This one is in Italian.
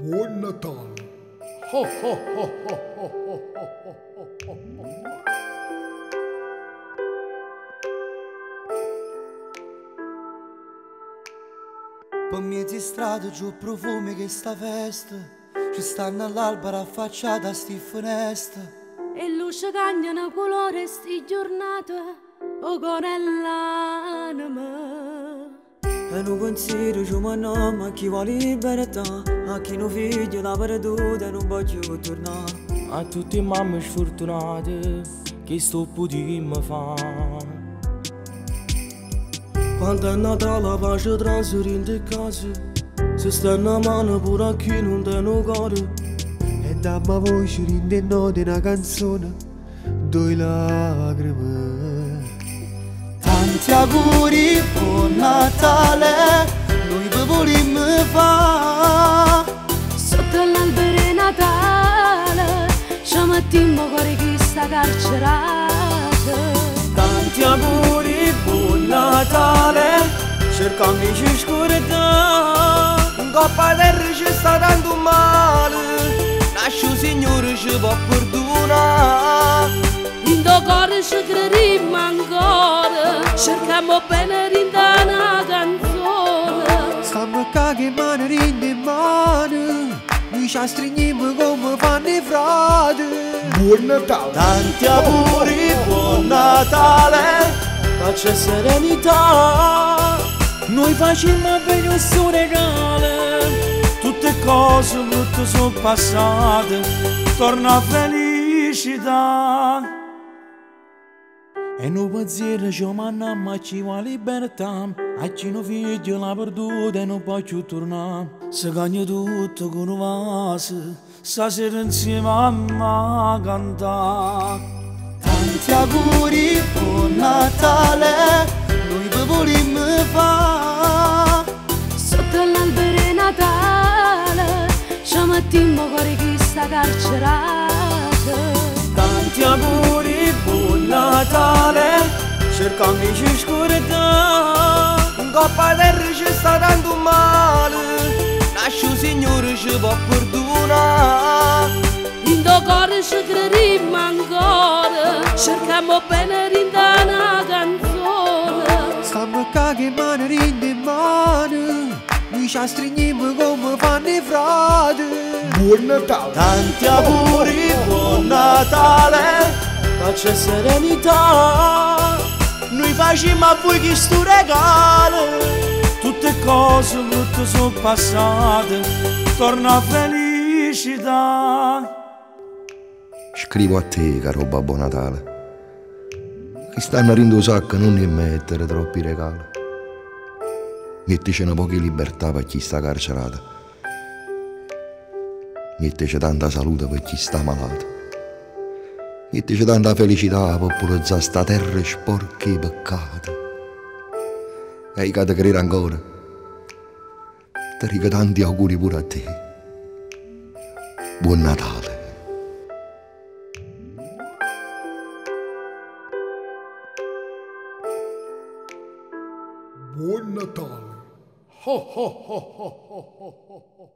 Buon Natale. Ho, ho, ho, ho, ho, ho, ho, ho. Per mezzo di strada giù profumi che sta festa, ci stanno all'albero affacciata a sti finestre. E luce cagnano colore sti giornate, o corell'anima. E non consiglio ci mandiamo a chi vuole libertà, a chi non figlio la perduta e non voglio tornare. A tutte mamme sfortunate che sto potremmo fare. Quando è Natale la pace trasferente in casa, se sta una mano pure a chi non te ne cuore. E dammi voce rindennò una canzone, due lacrime. Tanti auguri, buon Natale, noi vi vogliamo fare. Sotto l'albero di Natale, ci mettiamo cuore chi sta carcerato. Tanti auguri, buon Natale, cercando di ci scordare. Un coppa terra ci sta tanto male, lascio Signore ci può perdonare. In tuo cuore ci crediamo ancora, cerchiamo bene di una canzone. Stiamo qua che mano rinde in mano, noi ci stringiamo come fanno i frati. Buon Natale. Tanti auguri, buon Natale, pace e serenità. Noi facciamo bene un suo regalo, tutte cose brutte sono passate, torna felicità. E noi pensieri ci mandiamo a chi vuole libertà, a chi non figlio la perduta e non può più tornare. Se cagna tutto con un vaso, stasera insieme a me cantare. Tanti auguri, buon Natale, noi vi vogliamo fare. Sotto l'albero di Natale, ci mettiamo cuore chi sta carcerato. Tanti auguri, buon Natale, cercando di ci scordare. Un coppa terra ci sta tanto male, lascio Signore ci può perdonare. In tuo cuore ci crediamo ancora, cerchiamo bene di una canzone. Stiamo qua che mano rinde in mano, noi ci stringiamo come fanno i frati. Buon Natale. Tanti auguri, buon Natale, pace e serenità. Noi facciamo a voi chi sto regalo, tutte cose brutte sono passate, torna felicità. Scrivo a te, caro Babbo Natale, che stanno rindo sacco non ne mettere troppi regali. Mettici una poca libertà per chi sta carcerato, mettici tanta salute per chi sta malato, mettici tanta felicità per purizzare sta terra sporca e peccata. E i che te credere ancora, ti dico tanti auguri pure a te. Buon Natale. Buon Natale. Ho, ho, ho, ho, ho, ho, ho.